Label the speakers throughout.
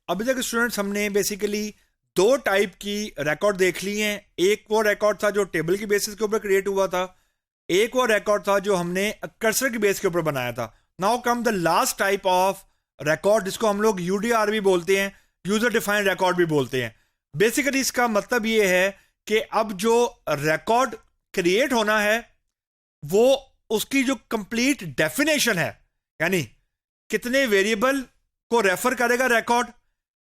Speaker 1: अभी तक स्टूडेंट्स हमने बेसिकली दो टाइप की रिकॉर्ड देख ली हैं। एक वो रिकॉर्ड था जो टेबल की बेसिस के ऊपर क्रिएट हुआ था, एक वो रिकॉर्ड था जो हमने कर्सर की बेस के ऊपर बनाया था। Now come the last type of record जिसको हम लोग यूडीआर भी बोलते हैं, यूजर डिफाइंड रिकॉर्ड भी बोलते हैं। बेसिकली इसका मतलब ये है कि अब जो रिकॉर्ड क्रिएट होना है वो उसकी जो कंप्लीट डेफिनेशन है, यानी कितने वेरिएबल को रेफर करेगा रिकॉर्ड,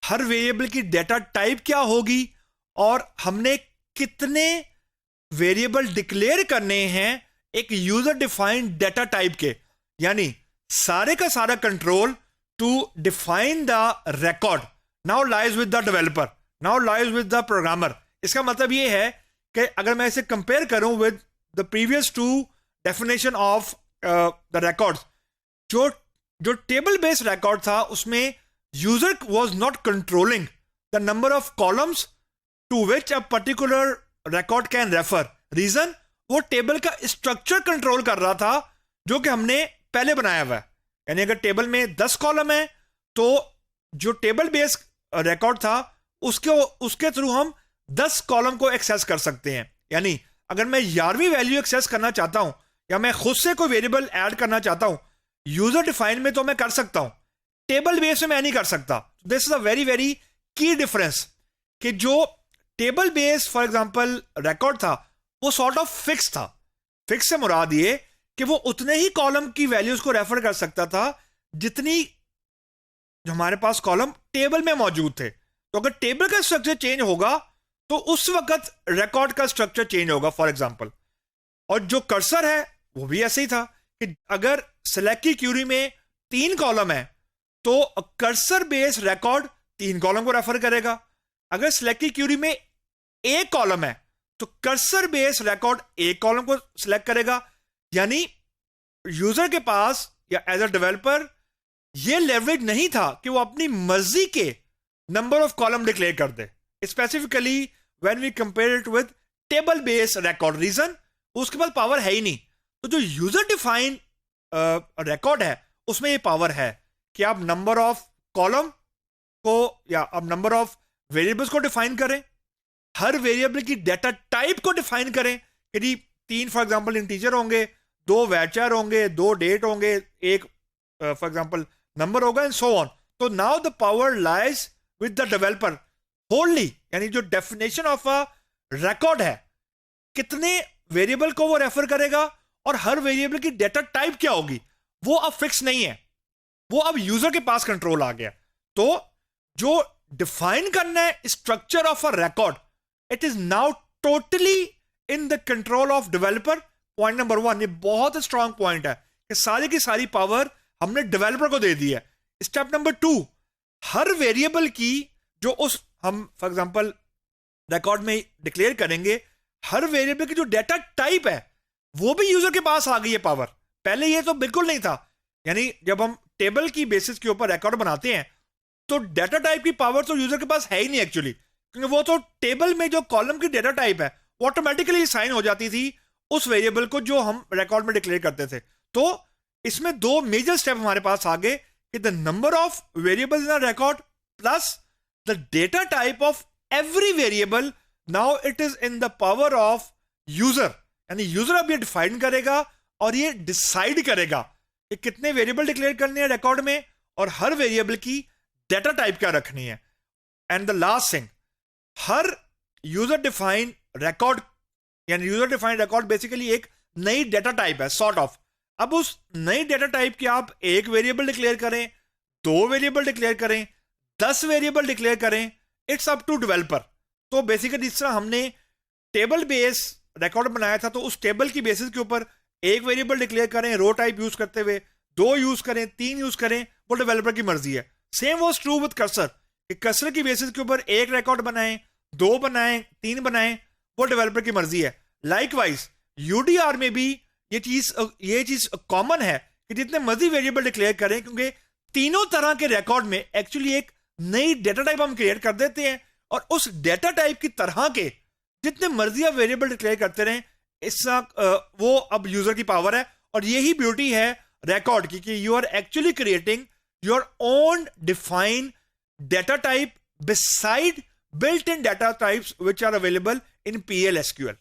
Speaker 1: हर वेरिएबल की डेटा टाइप क्या होगी, और हमने कितने वेरिएबल डिक्लेयर करने हैं एक यूजर डिफाइंड डेटा टाइप के, यानी सारे का सारा control to define the record now lies with the developer, now lies with the programmer. इसका मतलब ये है कि अगर मैं इसे कंपेयर करूं with the previous two definition of the records, जो टेबल बेस्ड रिकॉर्ड था उसमें user was not controlling the number of columns to which a particular record can refer. Reason, वो टेबल का स्ट्रक्चर कंट्रोल कर रहा था जो कि हमने पहले बनाया हुआ है। यानी अगर टेबल में 10 कॉलम है तो जो टेबल बेस्ड रिकॉर्ड था उसके थ्रू हम 10 कॉलम को एक्सेस कर सकते हैं। यानी अगर मैं 11वीं वैल्यू एक्सेस करना चाहता हूं या मैं खुद से कोई वेरिएबल ऐड करना चाहता हूं यूजर डिफाइन में तो मैं कर सकता हूं, टेबल बेस में मैं नहीं कर सकता। This is a very very की डिफरेंस कि जो table base for example record था वो सॉर्ट ऑफ फिक्स था। फिक्स से मुराद ये कि वो उतने ही कॉलम की वैल्यूज को रेफर कर सकता था जितनी जो हमारे पास कॉलम टेबल में मौजूद थे। तो अगर टेबल का स्ट्रक्चर चेंज होगा तो उस वक्त रिकॉर्ड का स्ट्रक्चर चेंज होगा फॉर एग्जांपल। और जो कर्सर है वो भी ऐसे ही था कि अगर सेलेक्ट की क्यूरी में 3 कॉलम है तो कर्सर बेस रिकॉर्ड 3 कॉलम को रेफर करेगा। अगर सेलेक्ट की क्यूरी में 1 कॉलम है तो कर्सर बेस रिकॉर्ड 1 कॉलम को सिलेक्ट करेगा। यानी यूजर के पास या एज अ डेवलपर ये लेवरेज नहीं था कि वो अपनी मर्जी के नंबर ऑफ कॉलम डिक्लेयर कर दे, specifically when we compare it with table based record. Reason, उसके पास पावर है ही नहीं। तो जो यूजर डिफाइन रिकॉर्ड है उसमें ये पावर है कि आप नंबर ऑफ कॉलम को या आप नंबर ऑफ वेरिएबल्स को डिफाइन करें, हर वेरिएबल की डेटा टाइप को डिफाइन करें। यदि 3 फॉर एग्जांपल इंटीजर होंगे, 2 वैचर होंगे, 2 डेट होंगे, 1 फॉर एग्जांपल नंबर होगा एंड सो ऑन। तो now the power lies with the developer होल्डली, यानी जो डेफिनेशन ऑफ अ रिकॉर्ड है कितने वेरिएबल को वो रेफर करेगा और हर वेरिएबल की डेटा टाइप क्या होगी वो अब फिक्स नहीं है, वो अब यूजर के पास कंट्रोल आ गया। तो जो डिफाइन करना है structure of a record, it is now totally in the control of developer. Point number 1, ये बहुत स्ट्रांग पॉइंट है कि सारी की सारी पावर हमने डेवलपर को दे दी है। स्टेप नंबर 2, हर वेरिएबल की जो उस हम फॉर एग्जांपल रिकॉर्ड में डिक्लेयर करेंगे, हर वेरिएबल की जो डेटा टाइप है वो भी यूजर के पास आ गई है पावर। पहले ये तो बिल्कुल नहीं था। यानी जब हम टेबल की बेसिस के ऊपर रिकॉर्ड बनाते हैं तो डेटा टाइप की पावर तो यूजर के पास है ही नहीं एक्चुअली, क्योंकि वो तो टेबल में जो कॉलम की डेटा टाइप है वो ऑटोमेटिकली साइन हो जाती थी उस वेरिएबल को जो हम रिकॉर्ड में डिक्लेयर करते थे। तो इसमें 2 मेजर स्टेप हमारे पास आ गए कि the number of variables in a record plus the data type of every variable, now it is in the power of user. यानी यूजर अब ये डिफाइन करेगा और ये डिसाइड करेगा कि कितने वेरिएबल डिक्लेयर करने हैं रिकॉर्ड में और हर वेरिएबल की डेटा टाइप क्या रखनी है। And the last thing, her user define record, यानी यूजर डिफाइन रिकॉर्ड बेसिकली एक नई डेटा टाइप है सॉर्ट ऑफ। अब उस नई डेटा टाइप की आप 1 वेरिएबल डिक्लेयर करें, 2 वेरिएबल डिक्लेयर करें, 10 वेरिएबल डिक्लेयर करें, इट्स अप टू डेवलपर। तो बेसिकली जिस तरह हमने टेबल बेस रिकॉर्ड बनाया था तो उस टेबल की बेसिस के ऊपर 1 वेरिएबल डिक्लेयर करें रो टाइप यूज करते हुए, 2 यूज करें, 3 यूज करें, वो डेवलपर की मर्जी है। Same was true with cursor, cursor की बेसिस के ऊपर 1 रिकॉर्ड बनाएं, 2 बनाएं, 3 बनाएं, वो डेवलपर की मर्जी है। लाइकवाइज यूडीआर में भी ये चीज कॉमन है कि जितने मर्जी वेरिएबल डिक्लेयर करें, क्योंकि तीनों तरह के रिकॉर्ड में एक्चुअली एक नई डेटा टाइप हम क्रिएट कर देते हैं और उस डेटा टाइप की तरह के जितने मर्जी आप वेरिएबल डिक्लेयर करते रहें, इसका वो अब यूजर की पावर है। और यही ब्यूटी है रिकॉर्ड की कि you are actually creating your own define data type beside built-in data types which are available in PL SQL.